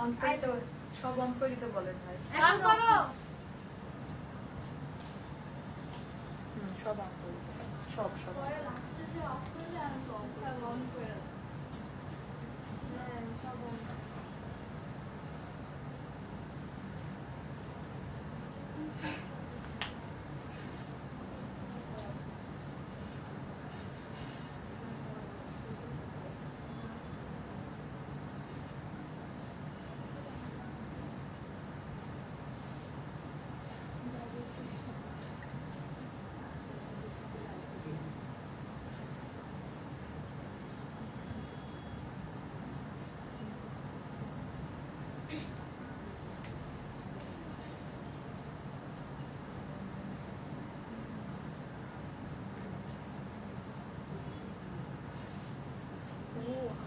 On করে তো সব অন করে দিতে বলেন ভাই। অন করো। সব অন করে দিতে সব সব পরে লাস্টে যে অফ করলে আর সব অন করে হ্যাঁ সব অন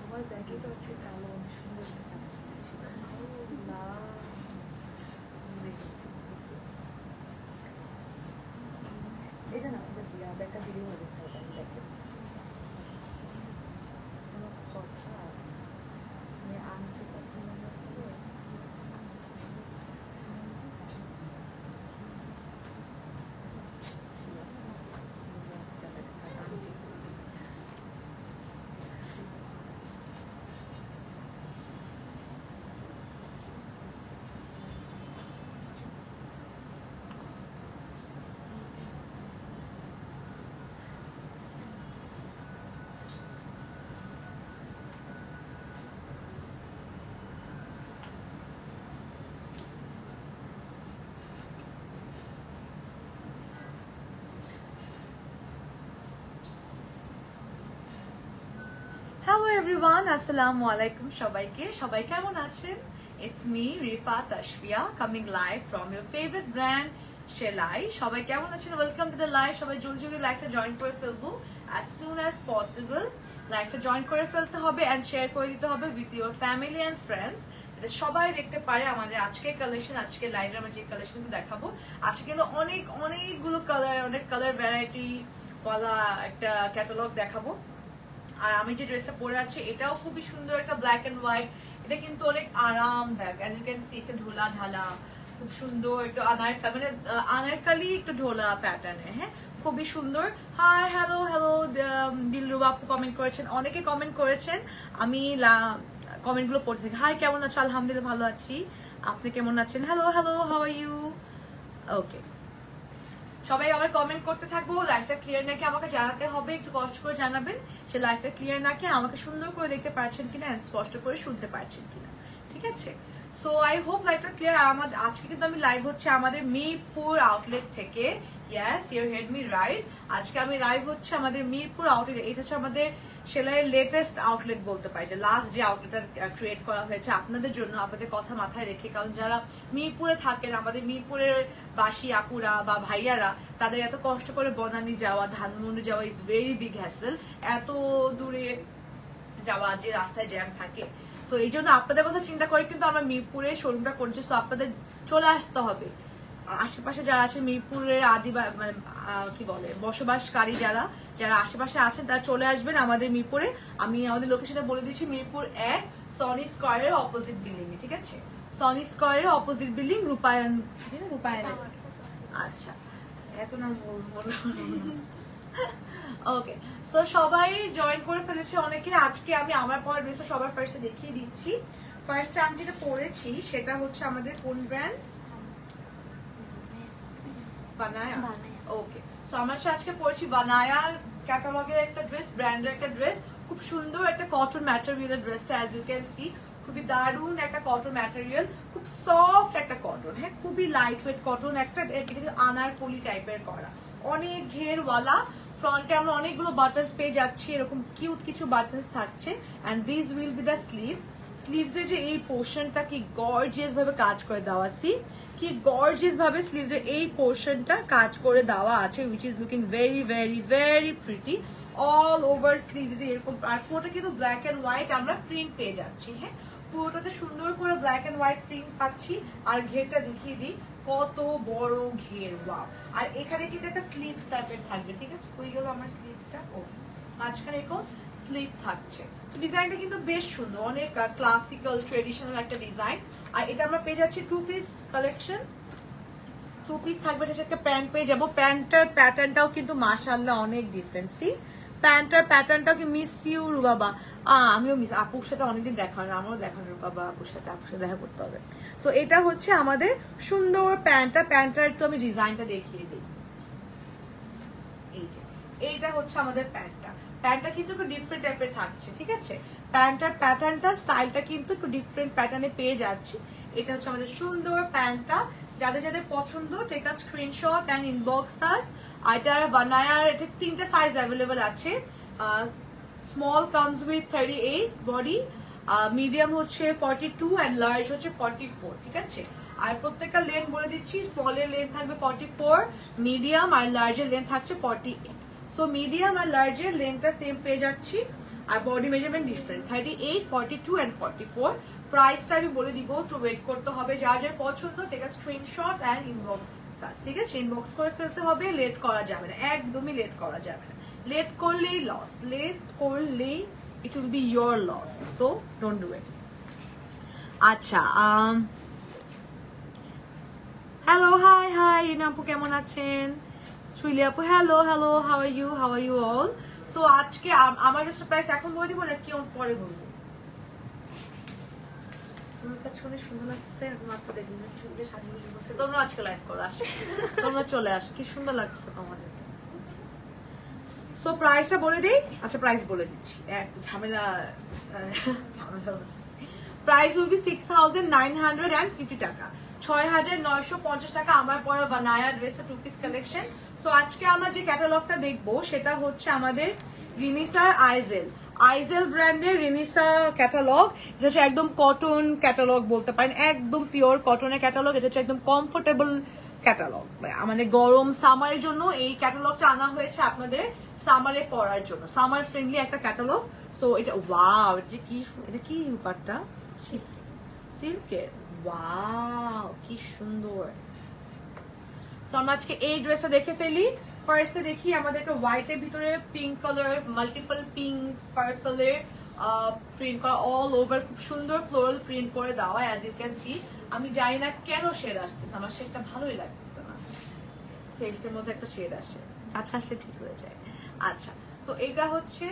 আমার ব্যাগে তো আছে কালো অনেক সুন্দর না এটা না জাস্ট ব্যাগটা দিলেই হবে স্যার আমি দেখে কোনো কথা আমি আনতে পছন্দ না করে Hello everyone, Assalamu alaikum সবাইকে সবাই কেমন আছেন? It's me Rifa Tashfia coming live from your favorite brand Shelai. সবাই কেমন আছেন? Welcome to the live. সবাই জলদি জলদি লাইভটা জয়েন করে ফেলবো as soon as possible. লাইভটা জয়েন করে ফেলতে হবে and শেয়ার করে দিতে হবে with your family and friends. এটা সবাই দেখতে পারে আমাদের আজকের কালেকশন, আজকের লাইভে আমরা যে কালেকশনগুলো দেখাবো। আজকে কিন্তু অনেকগুলো কালার, অনেক কালার ভ্যারাইটি ওয়ালা একটা ক্যাটালগ দেখাবো। আর আমি যে ড্রেসটা পরে আছি এটাও খুবই সুন্দর একটা ব্ল্যাক এন্ড হোয়াইট। এটা কিন্তু অনেক আরামদায়ক এন্ড ইউ ক্যান সি একটা ঢোলা ঢালা খুব সুন্দর একটু আনারকালি একটু ঢোলা প্যাটার্নে। হ্যাঁ খুবই সুন্দর। হাই হ্যালো দিলরুবা আপু কমেন্ট করেছেন, অনেকে কমেন্ট করেছেন, আমি কমেন্টগুলো পড়তে থাকি। হাই কেমন আছো? আলহামদুলিল্লাহ ভালো আছি, আপনি কেমন আছেন? Hello how are you? Okay সবাই আমার কমেন্ট করতে থাকবো। লাইভটা ক্লিয়ার নাকি আমাকে জানাতে হবে, একটু কষ্ট করে জানাবেন সে লাইভটা ক্লিয়ার নাকি, আমাকে সুন্দর করে দেখতে পারছেন কিনা, স্পষ্ট করে শুনতে পারছেন কিনা। ঠিক আছে, সো আই হোপ লাইভটা ক্লিয়ার। আমাদের আজকে কিন্তু আমি লাইভ হচ্ছে আমাদের মিরপুর আউটলেট থেকে। Yes you heard me right, আজকে আমি লাইভ হচ্ছে আমাদের মিরপুর আউটলেট। এটা হচ্ছে আমাদের সেলাইয়ের লেটেস্ট আউটলেট বলতে পারি, যে লাস্ট যে আউটলেটটা ক্রিয়েট করা হয়েছে আপনাদের জন্য, আপনাদের কথা মাথায় রেখে। কারণ যারা মিরপুরে থাকেন, আমাদের মিরপুরের বাসী আপুরা বা ভাইয়ারা, তাদের এত কষ্ট করে বনানী যাওয়া, ধানমন্ডি যাওয়া ইজ ভেরি বিগ হ্যাসেল। এত দূরে যাওয়া, যে রাস্তায় জ্যাম থাকে, সো এই জন্য আপনাদের কথা চিন্তা করে কিন্তু আমরা মিরপুরে শোরুমটা করছি। সো আপনাদের চলে আসতে হবে, আশেপাশে যারা আছে মিরপুরের মানে কি বলে বসবাসকারী যারা যারা আশেপাশে আছেন তারা চলে আসবেন আমাদের মিরপুরে। আমি আমাদের লোকেশনটা বলে দিচ্ছি, মিরপুর 1 সনি স্কয়ারের অপোজিট বিল্ডিং এ। ঠিক আছে, সনি স্কয়ারের অপোজিট বিল্ডিং, রূপায়ণ। আচ্ছা এত নাম বলবো। ওকে, সো সবাই জয়েন করে ফেলেছে অনেকে। আজকে আমি আমার পরা ড্রেসটা সবার ফার্স্টে দেখিয়ে দিচ্ছি। ফার্স্টে আমি যেটা পরেছি সেটা হচ্ছে আমাদের কোন ব্র্যান্ড? বানায়া। ওকে, সো আমার সাথে আজকে পরেছি বানায়ার ক্যাটালগের একটা ড্রেস, ব্র্যান্ডের একটা ড্রেস। খুব সুন্দর একটা কটন ম্যাটেরিয়ালের ড্রেসটা, অ্যাজ ইউ ক্যান সি খুবই দারুণ একটা কটন ম্যাটেরিয়াল, খুব সফট একটা কটন। হ্যাঁ খুবই লাইট ওয়েট কটন, একটা আনারকলি টাইপের করা, অনেক ঘেরওয়ালা। ফ্রন্টে আমরা অনেকগুলো বাটনস পেয়ে যাচ্ছি, এরকম কিউট কিছু বাটনস থাকছে। And this will be the sleeves. স্লিভসের যে এই পোর্শনটা কি গর্জিয়াস ভাবে কাজ করে দেওয়া, সি কি গর্জিয়াস ভাবে স্লিভসের এই পোর্শনটা কাজ করে দেওয়া আছে, which is looking very very very pretty. All over sleeves এরকম, আর পুরোটা কিন্তু ব্ল্যাক এন্ড হোয়াইট আমরা প্রিন্ট পেয়ে যাচ্ছি। হ্যাঁ পুরোটাতে সুন্দর করে ব্ল্যাক এন্ড হোয়াইট প্রিন্ট পাচ্ছি। আর ঘেরটা দেখিয়ে দিই, কত বড় ঘের, ওয়াও। আর এখানে কিন্তু একটা স্লিভ টাইপের থাকবে। ঠিক আছে, কই গেল আমার স্লিভটা? ও মাঝখানে স্লিপ থাকছে। ডিজাইনটা কিন্তু বেশ সুন্দর, অনেক ক্লাসিক্যাল ট্রেডিশনাল একটা ডিজাইন। আর এটা আমরা পেয়ে যাচ্ছি 2 পিস কালেকশন। 2 পিস থাকবে, এটা একটা প্যান্ট পেয়ে যাবো। প্যান্টের প্যাটার্নটাও কিন্তু মাশাআল্লাহ অনেক ডিফারেন্সি। প্যান্টের প্যাটার্নটাও কি মিস ইউ রুবাবা, আমিও মিস, আপুর সাথে অনেকদিন দেখা হয় না, আমারও দেখা হয় রুবাবা, আপুর সাথে দেখা করতে হবে। সো এটা হচ্ছে আমাদের সুন্দর প্যান্টটা একটু আমি ডিজাইনটা দেখিয়ে দিই। এই যে এইটা হচ্ছে আমাদের প্যান্টটা কিন্তু একটু ডিফারেন্ট টাইপের থাকছে, ঠিক আছে। প্যান্টের প্যাটার্নটা স্টাইলটা কিন্তু একটু ডিফারেন্ট প্যাটার্নে পেয়ে যাচ্ছি। এটা হচ্ছে আমাদের সুন্দর প্যান্টটা। যাদের যাদের পছন্দ take a screenshot and inbox us. এটার বানায়ার এটা 3টা সাইজ অ্যাভেলেবল আছে। Small comes with 38 body, medium হচ্ছে 42 এন্ড লার্জ হচ্ছে 44, ঠিক আছে। আর প্রত্যেকটা লেন্থ বলে দিচ্ছি, স্মলের লেন্থ থাকবে 44, মিডিয়াম আর লার্জের লেন্থ থাকছে 48। সো মিডিয়াম আর লার্জের লেন্থটা সেম পেয়ে যাচ্ছি, আর বডি মেজারমেন্ট ডিফারেন্ট 38, 42 এন্ড 44। প্রাইসটা আমি বলে দিব, একটু ওয়েট করতে হবে। যার যার পছন্দ take a screenshot and inbox, ঠিক আছে। ইনবক্স করে ফেলতে হবে, লেট করা যাবে না, একদমই লেট করা যাবে না। লেট করলেই লস, লেট করলেই it will be your loss, so don't do it. আচ্ছা, হ্যালো, হাই রিনা আপু কেমন আছেন? শুইলি আপু hello, how are you all? So আজকে আমার জাস্ট প্রাইস এখন বলে দিব নাকি পরে বলবো? সুন্দর লাগছে, মাত্র দেখুন সুন্দর সাজিয়ে বলছে। তোমরা আজকে লাইভ করো, আসো তোমরা চলে আসো, কি সুন্দর লাগছে তোমাদের। সো প্রাইসটা বলে দিই। আচ্ছা প্রাইস বলে দিচ্ছি, ঝামেলা। প্রাইস উইল বি 6,950 টাকা, 6,950 টাকা আমার পরা বানায়া ড্রেসের 2 পিস কালেকশন। সো আজকে আমরা যে ক্যাটালগটা দেখবো সেটা হচ্ছে আমাদের রিনিসার আইজেল ব্র্যান্ডের রিনিসা ক্যাটালগ। এটা হচ্ছে একদম কটন ক্যাটালগ বলতে পারেন, একদম পিওর কটনের ক্যাটালগ। এটা হচ্ছে একদম কমফোর্টেবল ক্যাটালগ, মানে গরম সামারের জন্য এই ক্যাটালগটা আনা হয়েছে আপনাদের, সামারে পরার জন্য, সামার ফ্রেন্ডলি একটা ক্যাটালগ। তো এটা ওয়াও, এটা কি ব্যাপারটা সিল্কের, ওয়াও কি সুন্দর। সো আমরা আজকে এই ড্রেসটা দেখে ফেলি। ফার্স্টে দেখি আমাদের একটা হোয়াইটের ভিতরে পিঙ্ক কালার, মাল্টিপল পিঙ্ক পার্পলের প্রিন্ট করা, অল ওভার খুব সুন্দর ফ্লোরাল প্রিন্ট করে দেওয়া। অ্যাজ ইউ ক্যান সি, আমি জানি না কেন শেড আসতেছে, আমার শেডটা ভালোই লাগতেছে না, ফেসের মধ্যে একটা শেড আসে, আচ্ছা আসলে ঠিক হয়ে যায়। আচ্ছা, সো এটা হচ্ছে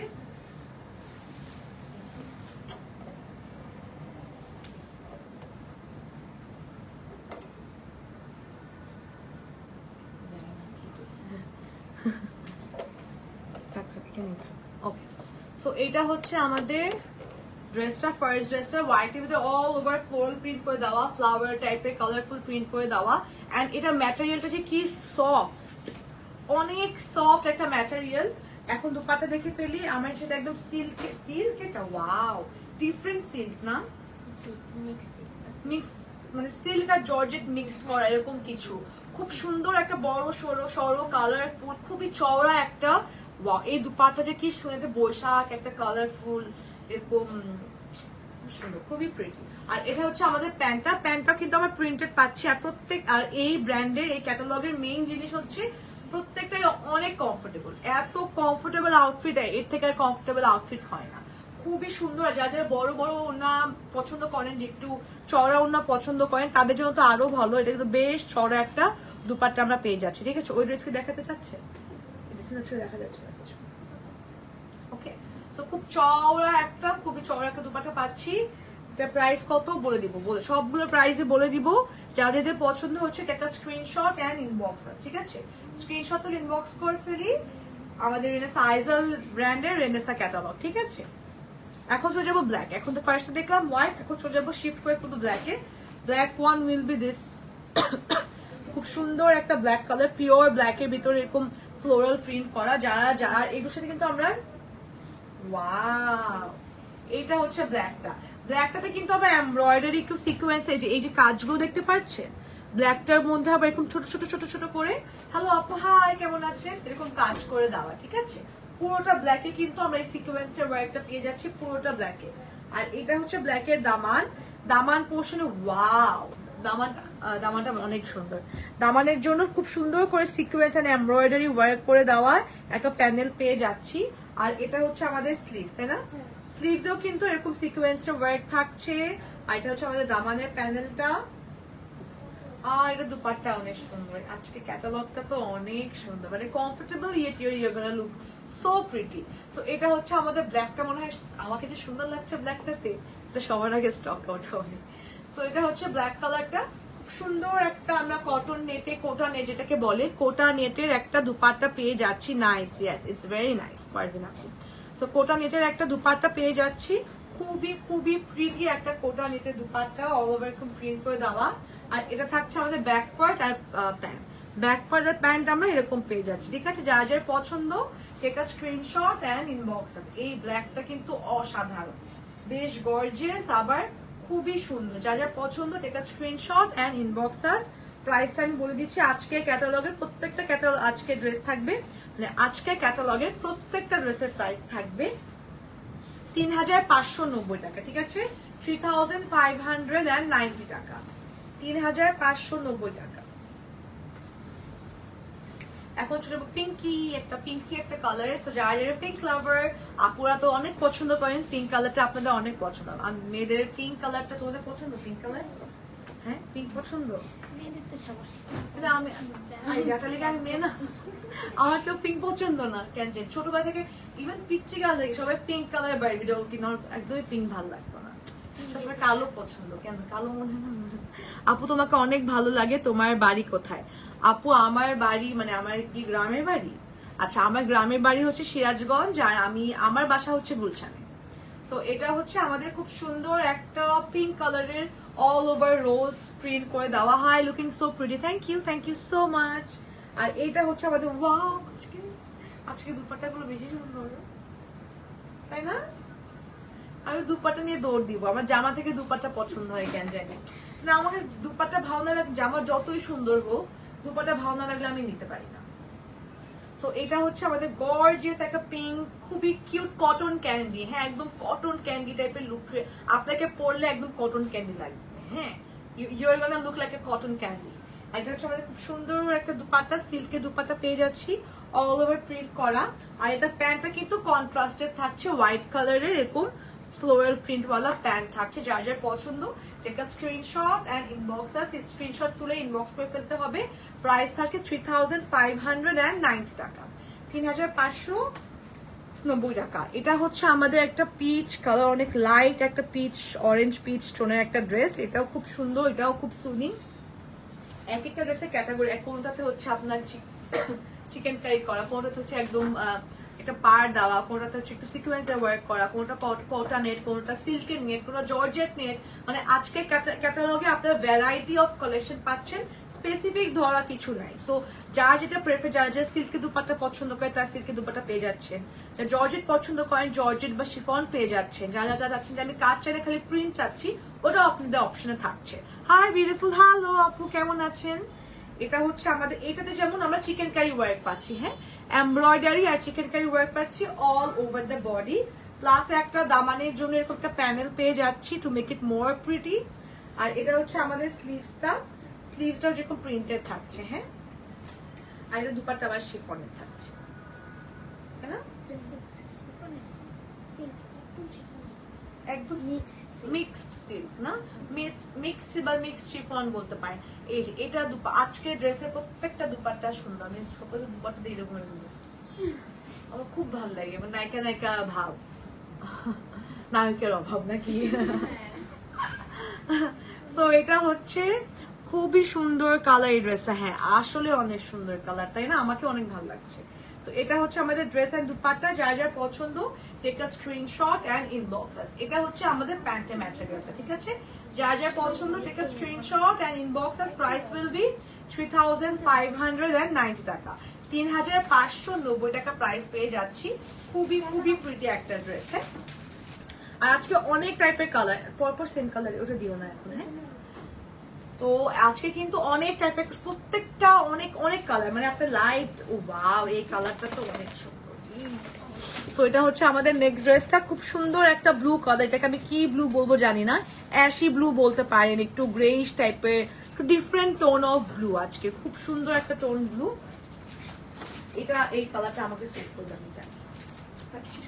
ওকে। সো এটা হচ্ছে আমাদের ড্রেসটা, ফার্স্ট ড্রেসটা হোয়াইটের ভিতরে অল ওভার ফ্লোরাল প্রিন্ট করে দেওয়া, ফ্লাওয়ার টাইপের কালারফুল প্রিন্ট করে দেওয়া। এন্ড এটার ম্যাটেরিয়ালটা যে কি সফট, অনেক সফট একটা ম্যাটেরিয়াল। এখন দুপাট্টা দেখে ফেলি, আমার সাথে একদম সিল্ক এটা, ওয়াও ডিফারেন্ট সিল্ক না, মিক্স মানে সিল্ক আর জর্জেট মিক্সড করা এরকম কিছু, খুব সুন্দর একটা বড় সরো কালারফুল, খুবই চওড়া একটা। ওয়াও, এই দুপাট্টা যে কি সুন্দর, বৈশাখ একটা কালারফুল এরকম সুন্দর, খুবই প্রিটি। আর এটা হচ্ছে আমাদের প্যান্টটা কিন্তু আমরা প্রিন্টেড পাচ্ছি। আর এই ব্র্যান্ডের এই ক্যাটালগের মেইন জিনিস হচ্ছে প্রত্যেকটাই অনেক কমফোর্টেবল, এত কমফোর্টেবল আউটফিট, এর থেকে আর কমফোর্টেবল আউটফিট হয় না। খুবই সুন্দর। যারা বড় বড় ওড়না পছন্দ করেন, যে একটু চড়া ওড়না পছন্দ করেন, তাদের জন্য তো আরো ভালো। এটা কিন্তু বেশ চড়া একটা দুপাট্টা আমরা পেয়ে যাচ্ছি, ঠিক আছে। ওই ড্রেসকে দেখাতে চাচ্ছে, দেখা যাচ্ছে না কিছু। ওকে, সো খুব চওড়া একটা, খুবই চওড়া একটা দুপাট্টা পাচ্ছি। এটা প্রাইস কত বলে দিব, সবগুলো প্রাইসে বলে দিব। যাদের পছন্দ হচ্ছে একটা স্ক্রিনশট এন্ড ইনবক্স, ঠিক আছে। স্ক্রিনশট তো ইনবক্স করে ফেলি আমাদের রেনেসা আইজেল ব্র্যান্ডের রেনেসা ক্যাটালগ, ঠিক আছে। এখন চলে যাবো ব্ল্যাক। এখন তো ফার্স্ট দেখলাম হোয়াইট, এখন চলে যাবো শিফট করে শুধু ব্ল্যাকে। Black one will be this, খুব সুন্দর একটা ব্ল্যাক কালার, পিওর ব্ল্যাকের ভিতরে এরকম ফ্লোরাল প্রিন্ট করা। যারা এগুলোর সাথে কিন্তু আমরা, ওয়াও, এইটা হচ্ছে ব্ল্যাকটাতে কিন্তু আবার এমব্রয়ডারি একটু সিকোয়েন্স, এই যে কাজগুলো দেখতে পাচ্ছেন, ব্ল্যাকটার মধ্যে আবার এরকম ছোট ছোট করে, হ্যালো আপু হাই কেমন আছে, এরকম কাজ করে দেওয়া, ঠিক আছে। পুরোটা ব্ল্যাকে কিন্তু আমরা এই সিকোয়েন্সের ওয়ার্কটা পেয়ে যাচ্ছি, পুরোটা ব্ল্যাকে। আর এটা হচ্ছে ব্ল্যাকের দামান পোর্শনে, ওয়াও, দামানটা অনেক সুন্দর। দামানের জন্য খুব সুন্দর করে সিকোয়েন্স এন্ড এমব্রয়ডারি ওয়ার্ক করে দেওয়া একটা প্যানেল পেয়ে যাচ্ছি। আর এটা হচ্ছে আমাদের স্লিভস, তাই না? স্লিভসেও কিন্তু এরকম সিকোয়েন্সের ওয়ার্ক থাকছে। আর এটা হচ্ছে আমাদের দামানের প্যানেলটা। আর এটা দুপাট্টা অনেক সুন্দর। আজকে ক্যাটালগটা তো অনেক সুন্দর, মানে comfortable yet your gonna look so pretty. So এটা হচ্ছে আমাদের ব্ল্যাকটা, মনে হয় আমাকে যে সুন্দর লাগছে ব্ল্যাকটাতে, এটা সবার আগে স্টক আউট হবে। সো এটা হচ্ছে ব্ল্যাক কালারটা, সুন্দর একটা আমরা কটন নেটে, কোটা নেট যেটাকে বলে, কোটা নেটের একটা দুপাট্টা পেয়ে যাচ্ছি। Nice, yes, it's very nice Parvin আপু। সো কোটা নেটের একটা দুপাট্টা পেয়ে যাচ্ছি, খুবই খুবই প্রিটি একটা কোটা নেটের দুপাট্টা, অল ওভার এরকম প্রিন্ট করে দেওয়া। আর এটা থাকছে আমাদের ব্যাক পার্ট আর প্যান্ট। ব্যাক পার্ট আর প্যান্ট আমরা এরকম পেয়ে যাচ্ছি, ঠিক আছে? যার যার পছন্দ take a screenshot and inbox us. এই ব্ল্যাকটা কিন্তু অসাধারণ, বেশ গর্জিয়াস, আবার খুবই সুন্দর। যার যার পছন্দ take a screenshot and inbox us. প্রাইসটা আমি বলে দিচ্ছি, আজকে ক্যাটালগের প্রত্যেকটা ক্যাটালগ, আজকে ড্রেস থাকবে, মানে আজকে ক্যাটালগের প্রত্যেকটা ড্রেসের প্রাইস থাকবে 3590 টাকা, ঠিক আছে? 3590 টাকা, 3590 টাকা। এখন চলে যাবো পিঙ্কি একটা কালার। সো যারা যারা পিঙ্ক লাভার, আপুরা তো অনেক পছন্দ করেন পিঙ্ক কালারটা, আপনাদের অনেক পছন্দ। আর মেয়েদের পিঙ্ক কালারটা তোমাদের পছন্দ? পিঙ্ক কালার, হ্যাঁ পিঙ্ক পছন্দ। কিন্তু আমি জাটালিকে আমি মেয়ে না, আমার তো পিঙ্ক পছন্দ না। কেন যে ছোটবেলা থেকে ইভেন পিচ্ছি কালার থেকে সবাই পিঙ্ক কালারের বাড়ি ভিডিও, কিন্তু আমার একদমই পিঙ্ক ভালো লাগতো না, সবসময় কালো পছন্দ। কেন কালো মনে হয়? আপু তোমাকে অনেক ভালো লাগে, তোমার বাড়ি কোথায়? আপু আমার বাড়ি, মানে আমার কি গ্রামের বাড়ি? আচ্ছা, আমার গ্রামের বাড়ি হচ্ছে সিরাজগঞ্জ, আর আমার বাসা হচ্ছে গুলশানে। সো এটা হচ্ছে আমাদের খুব সুন্দর একটা পিঙ্ক কালারের অল ওভার রোজ প্রিন্ট করে দেওয়া। Hi, looking so pretty, thank you so much. আর এইটা হচ্ছে আমাদের, ওয়াও, আজকে দুপাট্টাগুলো বেশি সুন্দর, তাই না? আমি দুপাট্টা নিয়ে দৌড় দিব, আমার জামা থেকে দুপাট্টা পছন্দ হয়, কেন জানি না। আমাকে দুপাট্টা ভালো না লাগলে, জামা যতই সুন্দর হোক, দুপাট্টা ভালো না লাগলে আমি নিতে পারি না। সো এটা হচ্ছে আমাদের গর্জিয়াস একটা পিঙ্ক, খুবই কিউট কটন ক্যান্ডি। হ্যাঁ, একদম কটন ক্যান্ডি টাইপের লুক, আপনাকে পরলে একদম কটন ক্যান্ডি লাগবে। হ্যাঁ, you are gonna look like a cotton candy. এটা হচ্ছে আমাদের খুব সুন্দর একটা দুপাট্টা, সিল্কের দুপাট্টা পেয়ে যাচ্ছি, অল ওভার প্রিন্ট করা। আর এটা প্যান্টটা কিন্তু কন্ট্রাস্টেড থাকছে, হোয়াইট কালারের এরকম ফ্লোরাল প্রিন্ট ওয়ালা প্যান্ট থাকছে। যার যার পছন্দ take a screenshot and inbox us. Screenshot তুলে ইনবক্স করে ফেলতে হবে। প্রাইস থাকে 3590 টাকা, 3590 টাকা। এটা হচ্ছে আমাদের একটা পিচ কালার, অনেক লাইট একটা পিচ, অরেঞ্জ পিচ টোনের একটা ড্রেস। এটাও খুব সুন্দর, এটাও খুব সুনিং। এক একটা ড্রেসের ক্যাটাগরি, কোনটাতে হচ্ছে আপনার চিকেন কারি করা, কোনটাতে হচ্ছে একদম একটা পার দেওয়া, কোনটাতে হচ্ছে একটু সিকোয়েন্স দিয়ে ওয়ার্ক করা, কোনটা কটা নেট, কোনটা সিল্কের নেট, কোনটা জর্জেট নেট। মানে আজকে ক্যাটালগে আপনারা ভ্যারাইটি অফ কালেকশন পাচ্ছেন, স্পেসিফিক ধরা কিছু নাই। সো যার যেটা প্রেফার, যারা যারা সিল্কের দুপাট্টা পছন্দ করে তারা সিল্কের দুপাট্টা পেয়ে যাচ্ছেন, যারা জর্জেট পছন্দ করেন জর্জেট বা শিফন পেয়ে যাচ্ছেন, যারা যারা চাচ্ছেন যে আমি কাজ চাইলে খালি প্রিন্ট চাচ্ছি, ওটা আপনাদের অপশনে থাকছে। হাই বিউটিফুল, হ্যালো আপু, কেমন আছেন? এটা হচ্ছে আমাদের, এটাতে যেমন আমরা চিকেন কারি ওয়ার্ক পাচ্ছি, হ্যাঁ এমব্রয়ডারি আর চিকেন কারি ওয়ার্ক পাচ্ছি all over the body, plus একটা দামানের জন্য এরকম একটা প্যানেল পেয়ে যাচ্ছি to make it more pretty. আর এটা হচ্ছে আমাদের স্লিভসটাও যেরকম প্রিন্টেড থাকছে, হ্যাঁ। আর এটা দুপাট্টা আবার শিফনের থাকছে, তাই না? একদম মিক্সড সিল্ক না, মিক্সড বা মিক্সড শিফন বলতে পারেন। এই যে এটা আজকে ড্রেসের প্রত্যেকটা দুপাট্টা সুন্দর। আমি সকল দুপাট্টা দিয়ে এরকম আমার খুব ভালো লাগে, মানে নায়িকা নায়িকা ভাব, নায়কের অভাব নাকি। সো এটা হচ্ছে খুবই সুন্দর কালার এই ড্রেসটা। হ্যাঁ, আসলে অনেক সুন্দর কালার, তাই না? আমাকে অনেক ভালো লাগছে। সো এটা হচ্ছে আমাদের ড্রেস এন্ড দুপাট্টা, যার যার পছন্দ take a screenshot and inbox us. এটা হচ্ছে আমাদের প্যান্টের ম্যাটেরিয়ালটা, ঠিক আছে? যার যার পছন্দ take a screenshot and inbox us. Price will be 3590 টাকা, 3590 টাকা প্রাইস পেয়ে যাচ্ছি। খুবই খুবই প্রিটি একটা ড্রেস। হ্যাঁ, আর আজকে অনেক টাইপের কালার, পরপর সেম কালার, ওটা দিও না এখন। হ্যাঁ, তো আজকে কিন্তু অনেক টাইপের, প্রত্যেকটা অনেক অনেক কালার, মানে আপনার লাইট, ও ওয়াও, এই কালারটা তো অনেক সুন্দর, তো এটা হচ্ছে আমাদের নেক্সট ড্রেসটা, খুব সুন্দর একটা ব্লু কালার, এটাকে আমি কি ব্লু বলবো জানি না, অ্যাশি ব্লু বলতে পারেন, একটু গ্রেইশ টাইপের, একটু ডিফারেন্ট টোন অফ ব্লু, আজকে খুব সুন্দর একটা টোন ব্লু। এটা এই কালারটা আমাকে সেট করবে, আমি জানি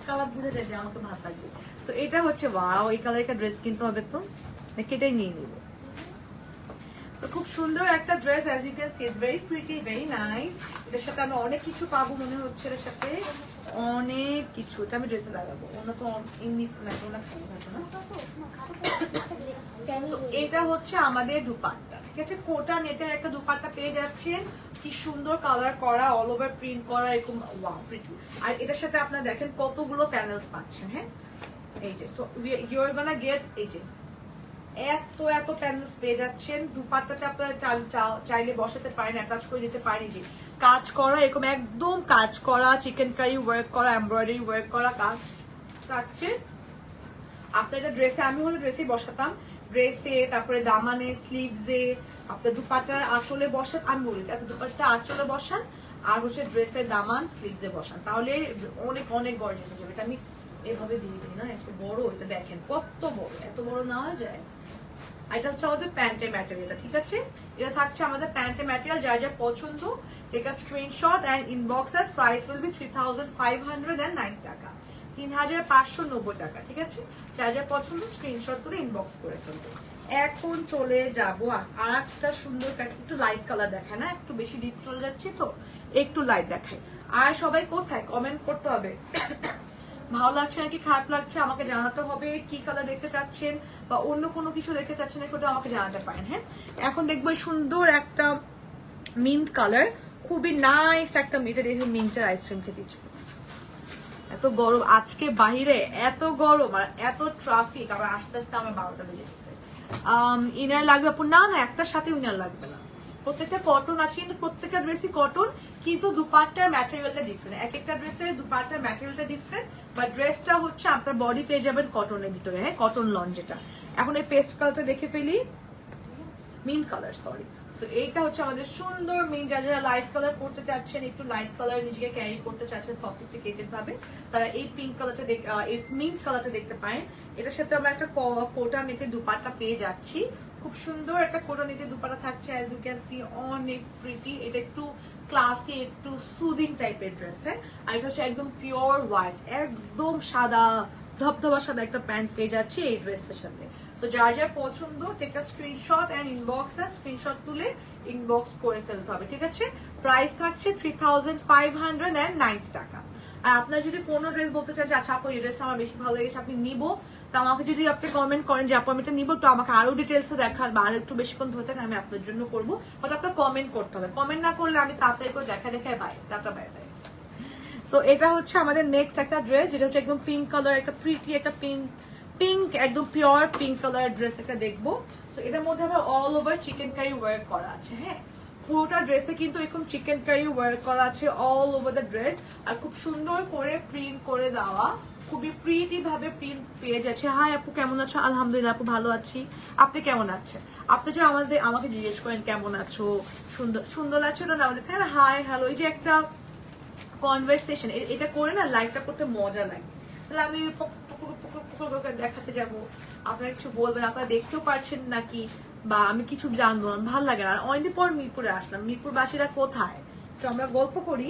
কালার বুঝে যায় যে আমাকে ভালো লাগবে। তো এটা হচ্ছে ওয়াও, এই কালার একটা ড্রেস কিনতে হবে, তো এটাই নিয়ে নিব। তো খুব সুন্দর একটা dress, as you can see it's very pretty, very nice. এটার সাথে আমি অনেক কিছু পাবো মনে হচ্ছে, এর সাথে অনেক কিছু। এটা আমি ড্রেসে লাগাবো, অন্য তো এমনি না, তো এটা হচ্ছে আমাদের দুপাট্টা, ঠিক আছে? কোটা নেটের একটা দুপাট্টা পেয়ে যাচ্ছেন, কি সুন্দর কালার করা, অল ওভার প্রিন্ট করা, এরকম ওয়াও প্রিটি। আর এটার সাথে আপনারা দেখেন কতগুলো প্যানেলস পাচ্ছেন, হ্যাঁ এই যে। So you are gonna get, এই যে এত প্যানেলস পেয়ে যাচ্ছেন। দুপাট্টাতে আপনারা চাইলে বসাতে পারেন, অ্যাটাচ করে দিতে পারেন, যে কাজ করা, এরকম একদম কাজ করা, চিকেন কারি ওয়ার্ক করা, এমব্রয়ডারি ওয়ার্ক করা কাজ থাকছে। আপনার এটা ড্রেসে, আমি হলে ড্রেসেই বসাতাম, ড্রেসে, তারপরে দামানে, স্লিভসে, আপনার দুপাট্টার আঁচলে বসান, আমি বলি দুপাট্টা আঁচলে বসান, আর হচ্ছে ড্রেসের দামান স্লিভসে বসান, তাহলে অনেক অনেক গর্জিয়াস হয়ে যাবে। এটা আমি এভাবে দিয়ে দিই না, এত বড়, এটা দেখেন কত বড়, এত বড় নেওয়া যায়। এটা হচ্ছে আমাদের প্যান্টের ম্যাটেরিয়ালটা, ঠিক আছে? এটা থাকছে আমাদের প্যান্টের ম্যাটেরিয়াল, যার যা পছন্দ take a screenshot and inbox us. Price will be 3509 টাকা, 3590 টাকা, ঠিক আছে? যার যা পছন্দ স্ক্রিনশট করে ইনবক্স করে ফেলবে। এখন চলে যাবো আর একটা সুন্দর, একটু লাইট কালার দেখায় না, একটু বেশি ডিপ চলে যাচ্ছে তো একটু লাইট দেখায়। আর সবাই কোথায় কমেন্ট করতে হবে, ভালো লাগছে নাকি খারাপ লাগছে আমাকে জানাতে হবে, কি কালার দেখতে চাচ্ছেন বা অন্য কোনো কিছু দেখতে চাচ্ছেন সেটা আমাকে জানাতে পারেন, হ্যাঁ? এখন দেখবো সুন্দর একটা মিন্ট কালার, খুবই নাইস একটা মিন্টের আইসক্রিম খেতে ইচ্ছে। এত গরম আজকে বাহিরে, এত গরম আর এত ট্রাফিক, আবার আস্তে আস্তে আমার 12টা বেজে গেছে। ইনার লাগবে আপু? না না, একটার সাথে ইনার লাগবে না, প্রত্যেকটা কটন আছে, কিন্তু প্রত্যেকটা ড্রেসই কটন, কিন্তু দুপাট্টার ম্যাটেরিয়ালটা ডিফারেন্ট, এক একটা ড্রেসের দুপাট্টার ম্যাটেরিয়ালটা ডিফারেন্ট, বা ড্রেসটা হচ্ছে আপনার বডি পেয়ে যাবেন কটনের ভিতরে, হ্যাঁ কটন লন যেটা। এখন এই পেস্ট কালারটা দেখে ফেলি, মিন্ট কালার, সরি। সো এইটা হচ্ছে আমাদের সুন্দর মিন্ট, যারা লাইট কালার করতে চাচ্ছেন, একটু লাইট কালার নিজেকে ক্যারি করতে চাচ্ছেন সফিস্টিকেটেড ভাবে, তারা এই পিঙ্ক কালারটা, এই মিন্ট কালারটা দেখতে পারেন। এটার সাথে আমরা একটা কোটা নেটে দুপাট্টা পেয়ে যাচ্ছি, খুব সুন্দর একটা কোটা নেটে দুপাট্টা থাকছে, অ্যাজ ইউ ক্যান সি অনেক প্রিটি। এটা একটু ক্লাসি, একটু সুদিং টাইপের ড্রেস, হ্যাঁ। আর এটা হচ্ছে একদম পিওর হোয়াইট, একদম সাদা, ধবধবা সাদা একটা প্যান্ট পেয়ে যাচ্ছি এই ড্রেসটার সাথে। তো যার যার পছন্দ take a screenshot and inbox, screenshot তুলে ইনবক্স করে ফেলতে হবে, ঠিক আছে? প্রাইস থাকছে 3590 টাকা। আর আপনার যদি কোনো ড্রেস বলতে চান যে আচ্ছা আপু এই ড্রেসটা আমার বেশি ভালো লেগেছে, আপনি নিবো, তো আমাকে যদি আপনি কমেন্ট করেন যে আপু আমি এটা নিবো, তো আমাকে আরো ডিটেলসে দেখার বা আরো একটু বেশিক্ষণ ধরে থাকেন, আমি আপনার জন্য করবো, বাট আপনার কমেন্ট করতে হবে। কমেন্ট না করলে আমি তাড়াতাড়ি করে দেখায় বাইরে। তো এটা হচ্ছে আমাদের নেক্সট একটা ড্রেস, যেটা হচ্ছে একদম পিঙ্ক কালার, একটা প্রিটি একটা পিঙ্ক একদম পিওর পিঙ্ক কালার ড্রেস একটা দেখবো। তো এটার মধ্যে আবার all over chikankari work করা আছে, হ্যাঁ পুরোটা ড্রেসে কিন্তু এরকম চিকেন কারি ওয়ার্ক করা আছে অল ওভার দ্য ড্রেস, আর খুব সুন্দর করে প্রিন্ট করে দেওয়া, খুবই প্রিটি ভাবে প্রিন্ট পেয়ে যাচ্ছে। হাই আপু কেমন আছো? আলহামদুলিল্লাহ আপু ভালো আছি, আপনি কেমন আছেন? আপনি যে আমাকে জিজ্ঞেস করেন কেমন আছো, সুন্দর আছো না আমাদের, তাই না? হাই হ্যালো, এই যে একটা কনভারসেশন, এটা করে না লাইভটা করতে মজা লাগে। তাহলে আমি দেখাতে যাব, আপনারা কিছু বলবেন, আপনারা দেখতেও পারছেন নাকি, বা আমি কিছু জানবো না, ভালো লাগে না। অনেকদিন পর মিরপুরে আসলাম, মিরপুরবাসীরা কোথায়, তো আমরা গল্প করি।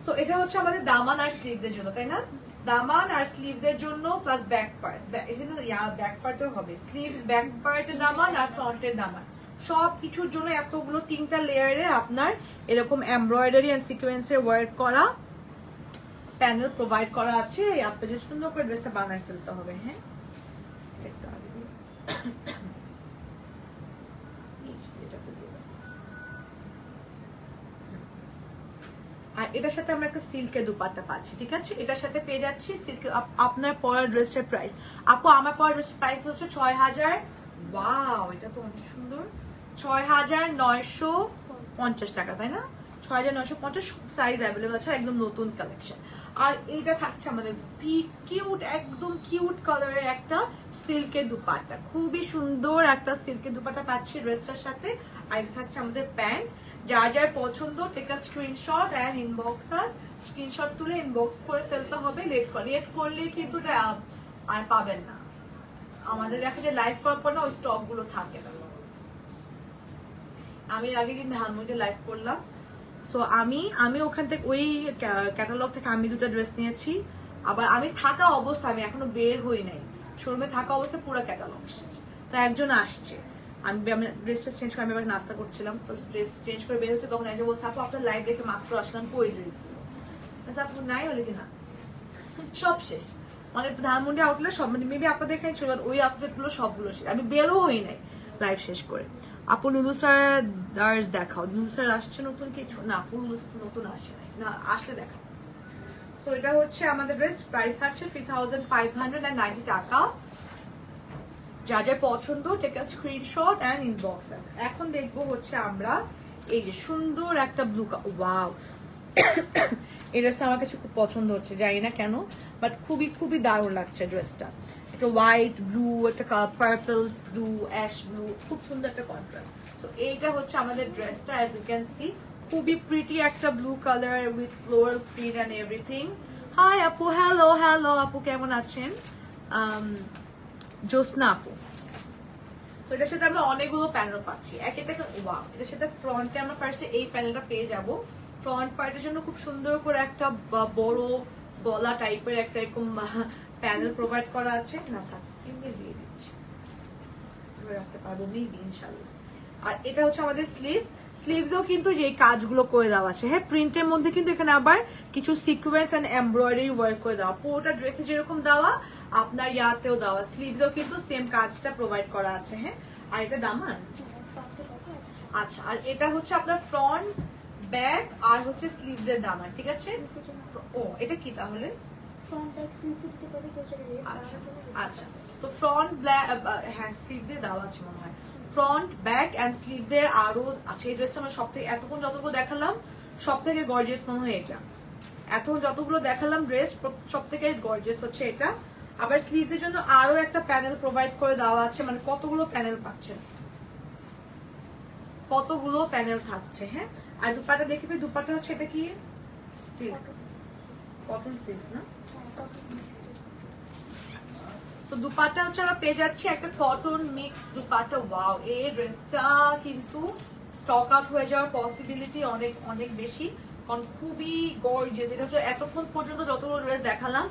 তো এটা হচ্ছে আমাদের দামান আর স্লিভস এর জন্য, তাই না? দামান আর স্লিভস এর জন্য প্লাস ব্যাক পার্ট, এখানে ব্যাক পার্টও হবে, স্লিভস ব্যাক পার্টের দামান আর ফ্রন্টের দামান, সবকিছুর জন্য এতগুলো 3টা লেয়ারে আপনার এরকম এমব্রয়ডারি এন্ড সিকোয়েন্সের ওয়ার্ক করা প্যানেল প্রোভাইড করা আছে। আপনাদের সুন্দর করে ড্রেসটা বানায় ফেলতে হবে, হ্যাঁ। আর এটার সাথে আমরা একটা সিল্কের দুপাট্টা পাচ্ছি, ঠিক আছে? এটার সাথে পেয়ে যাচ্ছি সিল্ক। আপনার পরার ড্রেসটার প্রাইস, আপু আমার পরার ড্রেসের প্রাইস হচ্ছে 6000, ওয়াও এটা তো অনেক সুন্দর, 6950 টাকা, তাই না? 6950, সাইজ অ্যাভেলেবল আছে, একদম নতুন কালেকশন। আর এইটা থাকছে আমাদের কিউট, একদম কিউট কালারের একটা সিল্কের দুপাট্টা, খুবই সুন্দর একটা সিল্কের দুপাট্টা পাচ্ছি ড্রেসটার সাথে। আর এটা থাকছে আমাদের প্যান্ট, যার যার পছন্দ take a screenshot and inbox us, screenshot তুলে ইনবক্স করে ফেলতে হবে। লেট করলে কিন্তু আর পাবেন না। আমাদের দেখা যায় লাইভ করার পর না ওই স্টক গুলো থাকে না। আমি আগের দিন ধানমন্ডিতে লাইভ করলাম, সো আমি ওখান থেকে ওই ক্যাটালগ থেকে আমি 2টা ড্রেস নিয়েছি। আবার আমি থাকা অবস্থা, আমি এখনো বের হই নাই, শোরুমে থাকা অবস্থায় পুরো ক্যাটালগ। তো একজন আসছে, আমি ড্রেসটা চেঞ্জ করে আমি এবার নাস্তা করছিলাম, তো ড্রেস চেঞ্জ করে বের হচ্ছে, তখন একজন বলছে আপু আপনার লাইভ দেখে মাত্র আসলাম, কই ড্রেসগুলো? আপু নাই বলে কিনা সব শেষ। মানে ধানমন্ডি আউটলেট সব, মানে মেবি আপনাদের এখানে ছিল, ওই আউটলেট গুলো সবগুলো শেষ। আমি বেরও হই নাই লাইভ শেষ করে। আপু লুলু স্যার দার্স দেখাও। লুলু স্যার আসছে নতুন কিছু? না আপু লুলু স্যার নতুন আসে নাই, না আসলে দেখাও। সো এটা হচ্ছে আমাদের ড্রেস, প্রাইস থাকছে 3590 টাকা। যা যা পছন্দ take a screenshot and inbox. এখন দেখবো হচ্ছে আমরা এই যে সুন্দর একটা ব্লু, ওয়াও এই ড্রেসটা আমার কাছে খুব পছন্দ হচ্ছে, জানি না কেন, বাট খুবই খুবই দারুণ লাগছে ড্রেসটা। একটা হোয়াইট ব্লু, একটা পার্পল ব্লু, অ্যাশ ব্লু, খুব সুন্দর একটা কন্ট্রাস্ট। সো এইটা হচ্ছে আমাদের ড্রেসটা, অ্যাজ ইউ ক্যান সি খুবই প্রিটি একটা blue colour with floral print and everything. Hi আপু, হ্যালো হ্যালো আপু, কেমন আছেন? জোসনা আপু। সো এটার সাথে আমরা অনেকগুলো প্যানেল পাচ্ছি, এক একটা ওয়াও। এটার সাথে ফ্রন্টে আমরা ফার্স্টে এই প্যানেলটা পেয়ে যাব। ফ্রন্ট পার্টের জন্য খুব সুন্দর করে একটা বড় গলা টাইপের একটা এরকম প্যানেল প্রোভাইড করা আছে। না থাক, এমনি দিয়ে দিচ্ছি, রাখতে পারবো মেবি ইনশাআল্লাহ। আর এটা হচ্ছে আমাদের স্লিভস। স্লিভসেও কিন্তু যে কাজগুলো করে দেওয়া আছে, হ্যাঁ, প্রিন্টের মধ্যে কিন্তু এখানে আবার কিছু সিকোয়েন্স এন্ড এমব্রয়ডারি ওয়ার্ক করে দেওয়া। পুরোটা ড্রেসে যেরকম দেওয়া আপনার ইয়াতেও দেওয়া, স্লিভসেও কিন্তু সেম কাজটা প্রোভাইড করা আছে। হ্যাঁ, আর এটা দামান। আচ্ছা, আর এটা হচ্ছে আপনার ফ্রন্ট, ব্যাক আর হচ্ছে স্লিভস এর দামান, ঠিক আছে? ও এটা কি তাহলে? আচ্ছা আচ্ছা, তো ফ্রন্ট ব্ল্যাক, হ্যাঁ স্লিভস এর দেওয়া আছে মনে হয়। ফ্রন্ট, ব্যাক এন্ড স্লিভস এর আরো আছে। এই ড্রেসটা আমার সবথেকে, এতক্ষণ যতগুলো দেখালাম সব থেকে গর্জিয়াস মনে হয় এটা। এতক্ষণ যতগুলো দেখালাম ড্রেস সব থেকে গর্জিয়াস হচ্ছে এটা। আবার স্লিভস এর জন্য আরো একটা প্যানেল প্রোভাইড করে দেওয়া আছে, মানে কতগুলো প্যানেল পাচ্ছেন, কতগুলো প্যানেল থাকছে। হ্যাঁ, আর দুপাটা দেখে ফেলি, দুপাটা হচ্ছে এটা কি সিল্ক, কটন সিল্ক না? তো দুপাটা হচ্ছে আমরা পেয়ে যাচ্ছি একটা কটন মিক্স দুপাটা। ওয়াও, এই ড্রেসটা কিন্তু স্টক আউট হয়ে যাওয়ার পসিবিলিটি অনেক অনেক বেশি, কারণ খুবই গর্জিয়াস। এটা হচ্ছে এতক্ষণ পর্যন্ত যতগুলো ড্রেস দেখালাম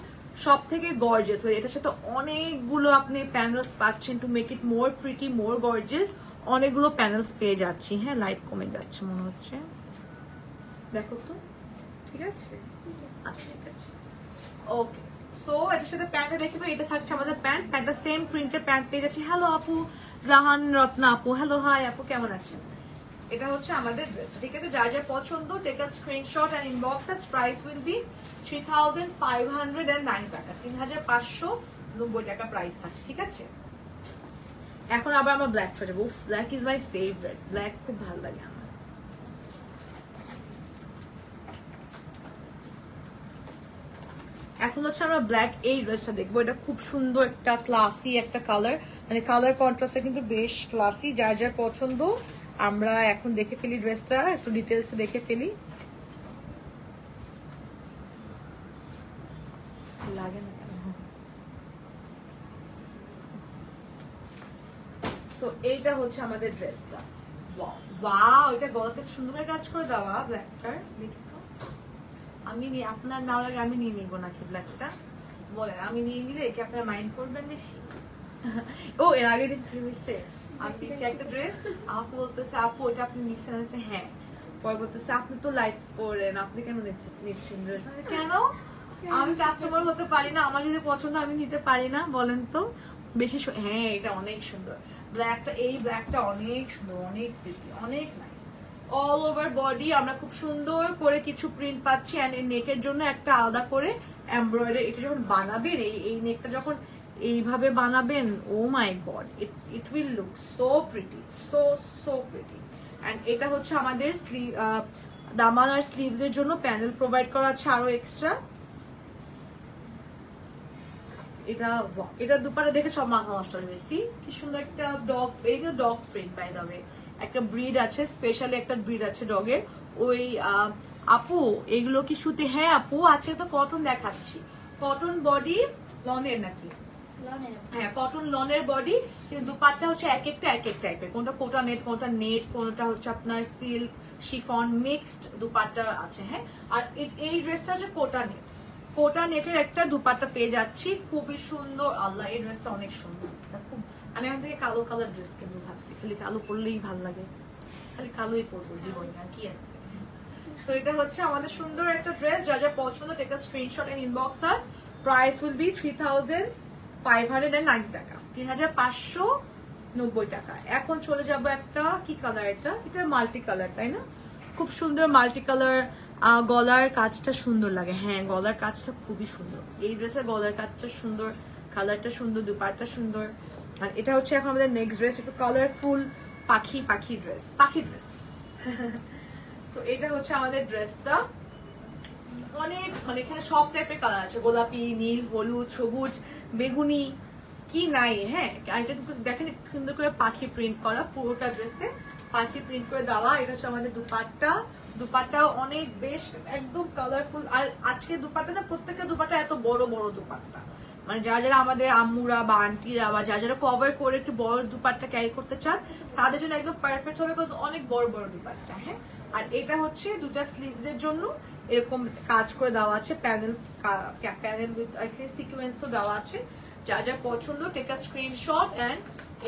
সব থেকে গর্জিয়াস। এটার সাথে অনেকগুলো আপনি প্যানেলস পাচ্ছেন two make it more pretty, more gorgeous. অনেকগুলো প্যানেলস পেয়ে যাচ্ছি। হ্যাঁ, লাইট কমে যাচ্ছে মনে হচ্ছে, দেখো তো, ঠিক আছে? আচ্ছা ঠিক আছে, ওকে। সো এটার সাথে প্যান্টটা দেখে এটা থাকছে আমাদের প্যান্ট, প্যান্টটা সেম প্রিন্টের প্যান্ট পেয়ে যাচ্ছি। হ্যালো আপু, জাহান রত্না আপু, হ্যালো, হাই আপু, কেমন আছেন? এটা হচ্ছে আমাদের ড্রেস, ঠিক আছে? যার যার পছন্দ take a screenshot and inbox us. Price will be 3509 টাকা, 3590 টাকা প্রাইস থাকছে, ঠিক আছে? এখন আবার আমরা ব্ল্যাক চলে যাবো। Black is my favourite, black খুব ভালো লাগে আমার। এখন হচ্ছে আমরা ব্ল্যাক এই ড্রেসটা দেখবো। এটা খুব সুন্দর একটা ক্লাসি একটা কালার, মানে কালার কন্ট্রাস্টটা কিন্তু বেশ ক্লাসি। যার যার পছন্দ আমরা এখন দেখে ফেলি ড্রেসটা, একটু ডিটেলসে দেখে ফেলি। লাগে না কেন? তো এইটা হচ্ছে আমাদের ড্রেসটা। ওয়াও, এটা গলাতে সুন্দর করে কাজ করে দেওয়া ব্ল্যাকটার। দেখি তো, আমি আপনার না লাগে আমি নিয়ে নিবো নাকি ব্ল্যাকটা? বলেন, আমি নিয়ে নিলে কি আপনারা মাইন্ড করবেন বেশি? ও এর আগে দিন আমি দিচ্ছি একটা ড্রেস, আপু বলতেছে আপু ওটা আপনি নিচ্ছেন? আছে হ্যাঁ। পরে বলতেছে আপনি তো লাইভ করেন, আপনি কেন নিচ্ছেন ড্রেস? কেন? আমি কাস্টমার হতে পারি না? আমার যদি পছন্দ আমি নিতে পারি না? বলেন তো। বেশি হ্যাঁ, এটা অনেক সুন্দর ব্ল্যাকটা, এই ব্ল্যাকটা অনেক সুন্দর, অনেক প্রিটি, অনেক নাইস। অল ওভার বডি আমরা খুব সুন্দর করে কিছু প্রিন্ট পাচ্ছি, এন্ড এই নেকের জন্য একটা আলাদা করে এমব্রয়ডারি। এটা যখন বানাবেন, এই নেকটা যখন এইভাবে বানাবেন, oh my god, it will look so pretty, so pretty. And এটা হচ্ছে আমাদের স্লিভ, দামান আর স্লিভস এর জন্য প্যানেল প্রোভাইড করা আছে আরো এক্সট্রা। এটা দুপারে দেখে সব মাথা নষ্ট হয়ে বেশি। কি সুন্দর একটা ডগ, এই dog print by the way. একটা ব্রিড আছে, স্পেশালি একটা ব্রিড আছে ডগের, ওই আপু এগুলো কি সুতি? হ্যাঁ আপু, আজকে তো কটন দেখাচ্ছি। কটন বডি লনের নাকি? হ্যাঁ কটন লনের বডি, কিন্তু দুপাট্টা হচ্ছে এক একটা টাইপের। কোনটা কোটা নেট, কোনটা নেট, কোনটা হচ্ছে আপনার সিল্ক শিফন মিক্সড দুপাট্টা আছে। হ্যাঁ, আর এই ড্রেসটা হচ্ছে কোটা নেট। কোটা নেটের একটা দুপাট্টা পেয়ে যাচ্ছি, খুবই সুন্দর। আল্লাহ, এই ড্রেসটা অনেক সুন্দর। খুব, আমি এখন থেকে কালো কালার ড্রেস কিনবো ভাবছি, খালি কালো পরলেই ভালো লাগে, খালি কালোই পরবো জীবনে, আর কি আছে। তো এটা হচ্ছে আমাদের সুন্দর একটা ড্রেস। যা যা পছন্দ take a screenshot and inbox us. Price will be 3590 টাকা, 3590 টাকা। এখন চলে যাব একটা কি কালার, এটা মাল্টি কালার, তাই না? খুব সুন্দর মাল্টি কালার। গলার কাজটা সুন্দর লাগে। হ্যাঁ, গলার কাজটা খুবই সুন্দর। এই ড্রেসের গলার কাজটা সুন্দর, কালারটা সুন্দর, দুপাট্টা সুন্দর। আর এটা হচ্ছে এখন আমাদের নেক্সট ড্রেস, একটু কালারফুল পাখি ড্রেস। তো এটা হচ্ছে আমাদের ড্রেসটা। অনেক মানে এখানে সব টাইপের কালার আছে, গোলাপি, নীল, হলুদ, সবুজ, বেগুনি, কি নাই। হ্যাঁ, আর এটা দেখেন সুন্দর করে পাখি প্রিন্ট করা, পুরোটা ড্রেসে পাখি প্রিন্ট করে দেওয়া। এটা হচ্ছে আমাদের দুপাট্টা অনেক বেশ একদম কালারফুল। আর আজকে দুপাট্টা না, প্রত্যেকটা দুপাট্টা এত বড় বড় দুপাট্টা, মানে যারা আমাদের আম্মুরা বা আন্টিরা বা যারা কভার করে একটু বড় দুপাট্টা ক্যারি করতে চান, তাদের জন্য একদম পারফেক্ট হবে, বিকজ অনেক বড় বড় দুপাট্টা। হ্যাঁ, আর এটা হচ্ছে দুটা স্লিভস এর জন্য এরকম কাজ করে দেওয়া আছে, প্যানেল উইথ আর কি সিকোয়েন্সও দেওয়া আছে। যা যা পছন্দ take a screenshot and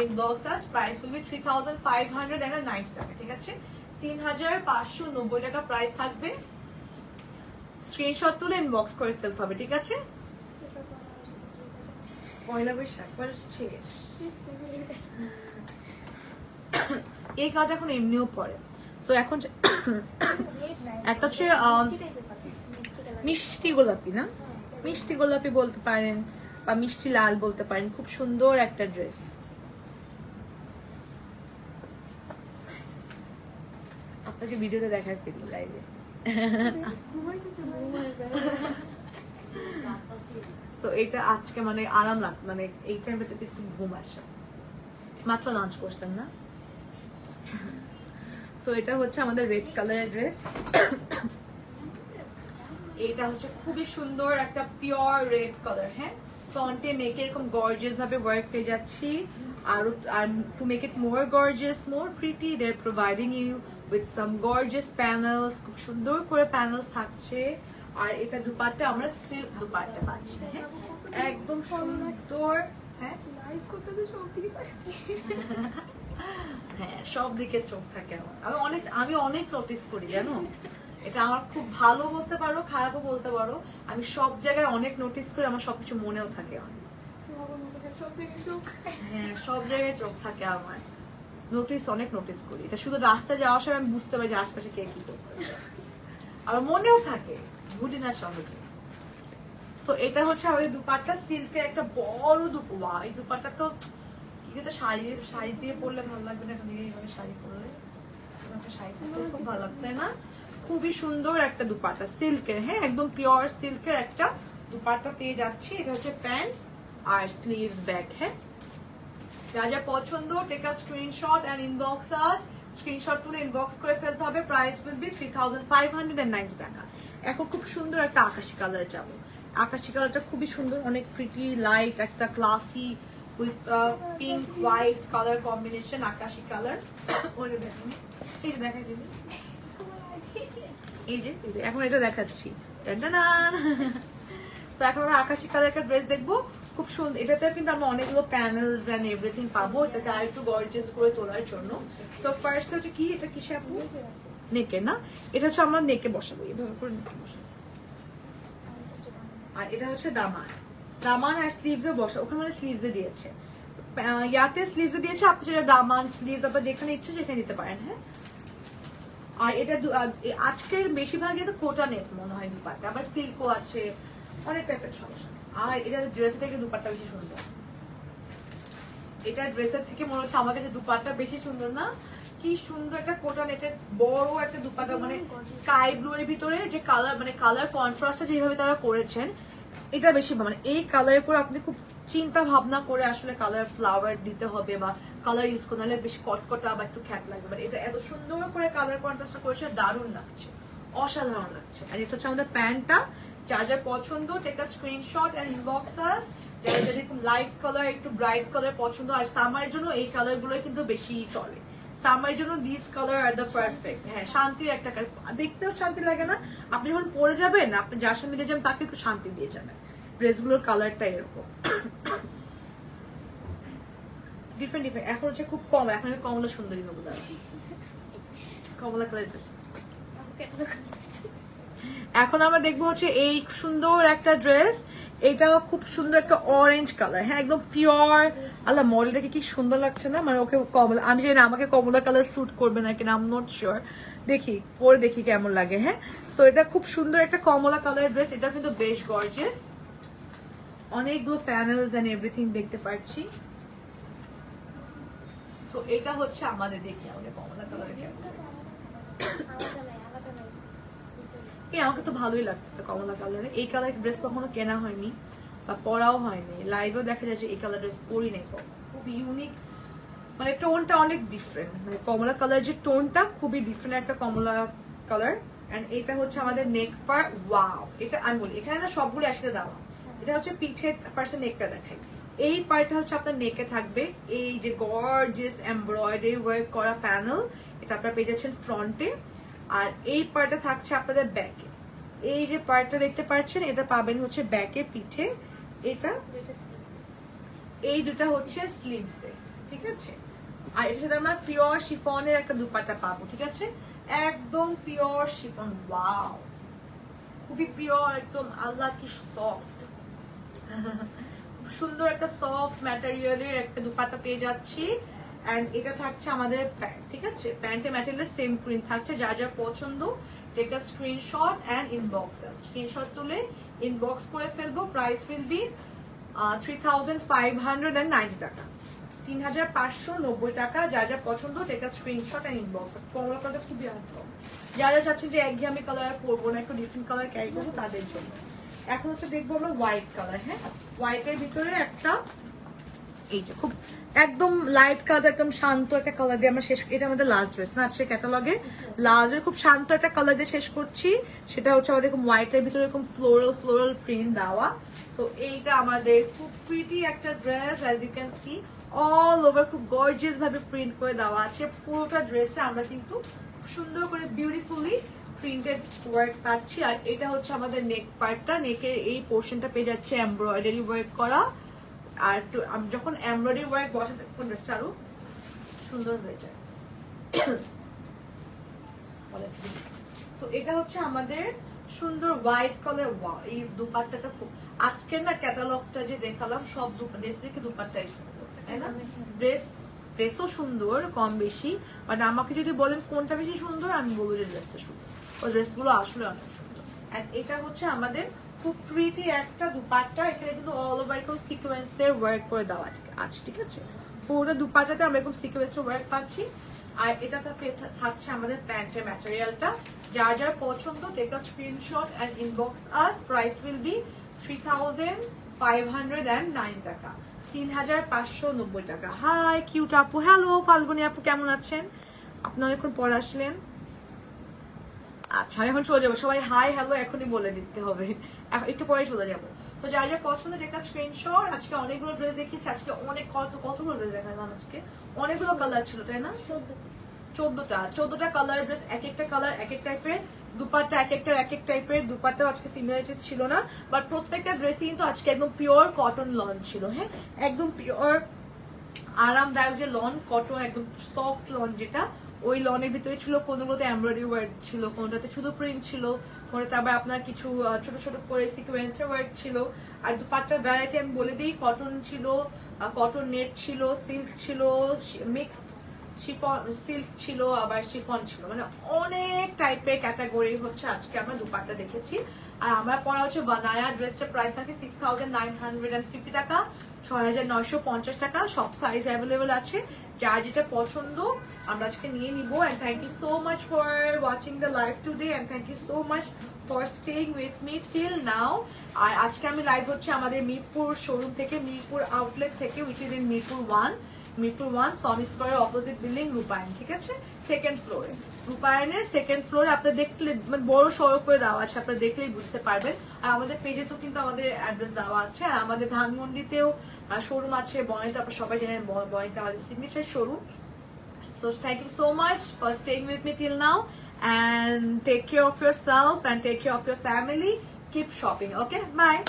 inbox us. Price will be 3590 টাকা। ঠিক আছে, 3590 টাকা প্রাইস থাকবে। স্ক্রিনশট তুলে ইনবক্স করে ফেলতে হবে। ঠিক আছে, পয়লা বৈশাখ শেষ। এই কাজ এখন এমনিও পরে। তো এখন একটা হচ্ছে মিষ্টি গোলাপি, না মিষ্টি গোলাপি বলতে পারেন বা মিষ্টি লাল বলতে পারেন। খুব সুন্দর একটা ড্রেস। আপনাকে ভিডিওতে দেখার পেলি লাইভে। তো এটা আজকে মানে আরাম লাগ, মানে এই টাইমটাতে একটু ঘুম আসে। মাত্র লাঞ্চ করছেন না? সো এটা হচ্ছে আমাদের রেড কালারের ড্রেস। এটা হচ্ছে খুবই সুন্দর একটা পিওর রেড কালার। হ্যাঁ, ফ্রন্টে নেকে এরকম গর্জিয়াস ভাবে ওয়ার্ক পেয়ে যাচ্ছি। আর to make it more gorgeous, more pretty, they are providing you with some gorgeous panels. খুব সুন্দর করে প্যানেলস থাকছে। আর এটা দুপাট্টা আমরা সিল্ক দুপাট্টা পাচ্ছি। হ্যাঁ, একদম সুন্দর। হ্যাঁ, হ্যাঁ, সব দিকে চোখ থাকে আমার। আমি অনেক নোটিস করি, জানো। এটা আমার খুব ভালো বলতে পারো, খারাপও বলতে পারো। আমি সব জায়গায় অনেক নোটিস করি, আমার সবকিছু মনেও থাকে। হ্যাঁ, সব জায়গায় চোখ থাকে আমার। অনেক নোটিস করি। এটা শুধু রাস্তায় যাওয়ার সময় আমি বুঝতে পারি যে আশপাশে কে কি করতেছে। আমার মনেও থাকে, ভুলি না সহজে। তো এটা হচ্ছে আমাদের দুপাট্টা, সিল্কের একটা বড় দুপা। এই দুপাট্টা তো শাড়ি দিয়ে পরলে ভালো লাগবে না, এখন এইভাবে শাড়ি পরলে শাড়ি খুব ভালো লাগবে না। খুবই সুন্দর একটা দুপাট্টা সিল্কের। হ্যাঁ, একদম পিওর সিল্কের একটা দুপাট্টা পেয়ে যাচ্ছি। এটা হচ্ছে প্যান্ট আর স্লিভস ব্যাক। হ্যাঁ, যা যা পছন্দ take a screenshot and inbox us. Screenshot তুলে ইনবক্স করে ফেলতে হবে। প্রাইস উইল বি 3590 টাকা। এখন খুব সুন্দর একটা আকাশি কালারে যাবো। আকাশি কালারটা খুবই সুন্দর, অনেক প্রিটি লাইট, একটা classy with pink white colour combination. আকাশি কালার। ওরে দেখুন, এই যে দেখাই দিবি, এই যে এখন এটা দেখাচ্ছি। তো এখন আমরা আকাশি কালার একটা ড্রেস দেখবো, খুব সুন্দর। এটাতে কিন্তু আমরা অনেকগুলো প্যানেলস এন্ড এভরিথিং পাবো, এটাকে আর একটু গর্জিয়াস করে তোলার জন্য। তো ফার্স্ট হচ্ছে কি, এটা কিসে আপু? নেকে না, এটা হচ্ছে আমরা নেকে বসাবো, এভাবে করে নেকে বসাবো। আর এটা হচ্ছে দামান আর স্লিভসে বসা। ওখানে মানে স্লিভসে দিয়েছে, ইয়াতে স্লিভসে দিয়েছে। আপনি যেটা দামান স্লিভস আপনার যেখানে ইচ্ছে সেখানে দিতে পারেন। হ্যাঁ, আর এটা আজকের বেশিরভাগই তো কোটা নেট মনে হয় দুপাট্টা, আবার সিল্কও আছে, অনেক টাইপের সমস্যা। আর এটা ড্রেস থেকে দুপাট্টা বেশি সুন্দর। এটা ড্রেসের থেকে মনে হচ্ছে আমার কাছে দুপাট্টা বেশি সুন্দর না? কি সুন্দর একটা কোটা নেটের বড় একটা দুপাট্টা, মানে স্কাই ব্লু এর ভিতরে যে কালার, মানে কালার কন্ট্রাস্টটা যেভাবে তারা করেছেন, এটা বেশি মানে এই কালারের উপর আপনি খুব চিন্তা ভাবনা করে আসলে কালার ফ্লাওয়ার দিতে হবে বা কালার ইউজ করতে হলে বেশি কটকটা বা একটু খ্যাট লাগবে। বাট এটা এত সুন্দর করে কালার কন্ট্রাস্ট করেছে, দারুণ লাগছে, অসাধারণ লাগছে। আর এটা হচ্ছে আমাদের প্যান্টটা, যার যার পছন্দ take a screenshot and inbox us. যারা যারা এরকম লাইট কালার, একটু ব্রাইট কালার পছন্দ, আর সামারের জন্য এই কালার গুলো কিন্তু বেশি চলে। সামারের জন্য this colour are the perfect. হ্যাঁ, শান্তির একটা কালার, দেখতেও শান্তি লাগে না, আপনি যখন পরে যাবেন আপনি যার সামনে দিয়ে যাবেন তাকে একটু শান্তি দিয়ে যাবেন। ড্রেসগুলোর কালারটা এরকম ডিফারেন্ট ডিফারেন্ট। এখন হচ্ছে খুব কম, এখন কমলা সুন্দরী হবো, কমলা কালার ড্রেস। এখন আমরা দেখবো হচ্ছে এই সুন্দর একটা ড্রেস, এটা খুব সুন্দর একটা অরেঞ্জ কালার। হ্যাঁ, একদম পিওর। আল্লাহ, মডেলটাকে কি সুন্দর লাগছে না, মানে ওকে কমলা, আমি জানি না আমাকে কমলা কালার স্যুট করবে না কিনা, আই এম নট শিওর, দেখি পরে দেখি কেমন লাগে। হ্যাঁ, সো এটা খুব সুন্দর একটা কমলা কালার ড্রেস, এটা কিন্তু বেশ গর্জিয়াস, অনেকগুলো প্যানেলস এন্ড এভরিথিং দেখতে পাচ্ছি। সো এটা হচ্ছে আমাদের, দেখি আমাদের কমলা কালারের কেমন। আমাকে তো ভালোই লাগতেছে কমলা কালারে। এই কালার ড্রেস কখনো কেনা হয়নি বা পরাও হয়নি, লাইভেও দেখা যায় যে এই কালার ড্রেস পরি নাই, খুব ইউনিক, মানে টোনটা অনেক ডিফারেন্ট, মানে কমলা কালার যে টোনটা খুবই ডিফারেন্ট একটা কমলা কালার। এন্ড এটা হচ্ছে আমাদের নেক পার্ট। ওয়াও, এটা আমি বলি এখানে না সবগুলো একসাথে দেওয়া, এটা হচ্ছে পিঠের পার্সেন্ট নেকটা দেখাই। এই পার্টটা হচ্ছে আপনার নেকে থাকবে এই যে গর্জিয়াস এমব্রয়ডারি ওয়ার্ক করা প্যানেল, এটা আপনারা পেয়ে যাচ্ছেন ফ্রন্টে। আর এই পার্টটা থাকছে আপনাদের ব্যাকে, এই যে পার্টটা দেখতে পাচ্ছেন এটা পাবেন হচ্ছে ব্যাকে পিঠে, এটা এই দুটা হচ্ছে স্লিভসে, ঠিক আছে। আর এর সাথে আমরা পিওর শিফনের একটা দুপাট্টা পাবো, ঠিক আছে, একদম পিওর শিফন। ওয়াও, খুবই পিওর একদম, আল্লাহ কি সফট, সুন্দর একটা সফট ম্যাটেরিয়ালের একটা দুপাট্টা পেয়ে যাচ্ছি। এন্ড এটা থাকছে আমাদের প্যান্ট, ঠিক আছে, প্যান্টের ম্যাটেরিয়ালের সেম প্রিন্ট থাকছে। যার যার পছন্দ take a screenshot and inbox, screenshot তুলে ইনবক্স করে ফেলবো। প্রাইস উইল বি 3590 টাকা, 3590 টাকা। যার যা পছন্দ take a screenshot and inbox. কমলা কালারটা খুবই আনকমন, যারা চাচ্ছেন যে একঘেয়েমি কালার পরবো না, একটু ডিফারেন্ট কালার ক্যারি করবো তাদের জন্য। এখন হচ্ছে দেখবো আমরা হোয়াইট কালার। হ্যাঁ, হোয়াইটের ভিতরে একটা এই যে খুব একদম লাইট কালার, একদম শান্ত একটা কালার দিয়ে আমরা শেষ, এটা আমাদের লাস্ট ড্রেস না আজকে ক্যাটালগে, লাস্টের খুব শান্ত একটা কালার দিয়ে শেষ করছি। সেটা হচ্ছে আমাদের হোয়াইটের ভিতরে এরকম ফ্লোরাল প্রিন্ট দেওয়া। সো এইটা আমাদের খুব প্রিটি একটা dress, as you can see all over খুব গর্জিয়াস ভাবে প্রিন্ট করে দেওয়া আছে। পুরোটা ড্রেসে আমরা কিন্তু সুন্দর করে বিউটিফুলি প্রিন্টেড ওয়ার্ক পাচ্ছি। আর এটা হচ্ছে আমাদের নেক পার্টটা, নেকের এই পোর্শনটা পেয়ে যাচ্ছে এমব্রয়ডারি ওয়ার্ক করা। আর যখন এমব্রয়ডারি ওয়ার্ক বসাতে ড্রেসটা আরো সুন্দর হয়ে যায়। তো এটা হচ্ছে আমাদের সুন্দর হোয়াইট কালার। এই দুপাট্টাটা খুব, আজকের না ক্যাটালগটা যে দেখালাম সব ড্রেস দেখে দুপাট্টাই সুন্দর, তাই না? ড্রেসও সুন্দর কম বেশি, বাট আমাকে যদি বলেন কোনটা বেশি সুন্দর, আমি বলবো যে ড্রেসটা সুন্দর। ওই ড্রেসগুলো আসলে অনেক সুন্দর। এন্ড এটা হচ্ছে আমাদের খুব প্রিটি একটা দুপাট্টা, এখানে কিন্তু অল ওভার এরকম সিকোয়েন্সের ওয়ার্ক করে দেওয়া আছে, ঠিক আছে। পুরো দুপাট্টাতে আমরা এরকম সিকোয়েন্সের ওয়ার্ক পাচ্ছি। আর এটা থাকছে আমাদের প্যান্টের ম্যাটেরিয়ালটা। যার যার পছন্দ take a screenshot and inbox us. Price will be 3509 টাকা, 3590 টাকা। হাই কিউট আপু, হ্যালো ফাল্গুনি আপু, কেমন আছেন? আপনারা এখন পরে আসলেন। আচ্ছা, এখন চলে যাবো, সবাই হাই হ্যালো এখনই বলে দিতে হবে, একটু পরে চলে যাবো। তো যার যার পছন্দ একটা স্ক্রিনশট। আজকে অনেকগুলো ড্রেস দেখিয়েছি, আজকে অনেক কতগুলো ড্রেস দেখালাম, আজকে অনেকগুলো কালার ছিল, তাই না? 14টা কালার ড্রেস, এক একটা কালার এক এক টাইপের, দুপাট্টা এক একটা এক এক টাইপের। দুপাট্টা আজকে সিমিলারিটিস ছিল না, বাট প্রত্যেকটা ড্রেসই কিন্তু আজকে একদম পিওর কটন লন ছিল। হ্যাঁ, একদম পিওর আরামদায়ক যে লন কটন, একদম সফট লন, যেটা ওই লনের ভিতরে ছিল। কোনগুলোতে এমব্রয়ডারি ওয়ার্ক ছিল, কোনটাতে শুধু প্রিন্ট ছিল, কোনটাতে আবার আপনার কিছু ছোট ছোট করে সিকোয়েন্সের ওয়ার্ক ছিল। আর দুপাট্টার ভ্যারাইটি আমি বলে দিই, কটন ছিল, কটন নেট ছিল, সিল্ক ছিল, মিক্সড শিফন সিল্ক ছিল, আবার শিফন ছিল, মানে অনেক টাইপের ক্যাটাগরি হচ্ছে আজকে আমরা দুপাট্টা দেখেছি। আর আমরা পরা হচ্ছে বানায়া, ড্রেসটার প্রাইস থাকে 6950 টাকা, 6950 টাকা। সব সাইজ অ্যাভেলেবেল আছে, যার যেটা পছন্দ আমরা আজকে নিয়ে নিব। And thank you so much for watching the live today, and thank you so much for staying with me till now. আর আজকে আমি লাইভ হচ্ছে আমাদের মিরপুর শোরুম থেকে, মিরপুর আউটলেট থেকে, which is in Mirpur 1। Mirpur 1 Sony স্কয়ারের অপোজিট বিল্ডিং রূপায়ণ, ঠিক আছে, সেকেন্ড ফ্লোরে। রূপায়ণের সেকেন্ড ফ্লোরে আপনি দেখলে মানে বড় সড়ক করে দেওয়া আছে, আপনারা দেখলেই বুঝতে পারবেন। আর আমাদের পেজে তো কিন্তু আমাদের অ্যাড্রেস দেওয়া আছে, আর আমাদের ধানমন্ডিতেও শোরুম আছে, বনানীতে আপনারা সবাই জানেন বনানীতে আমাদের signature showroom. So thank you so much for staying with me till now, and take care of yourself and take care of your family. Keep shopping, okay? Bye.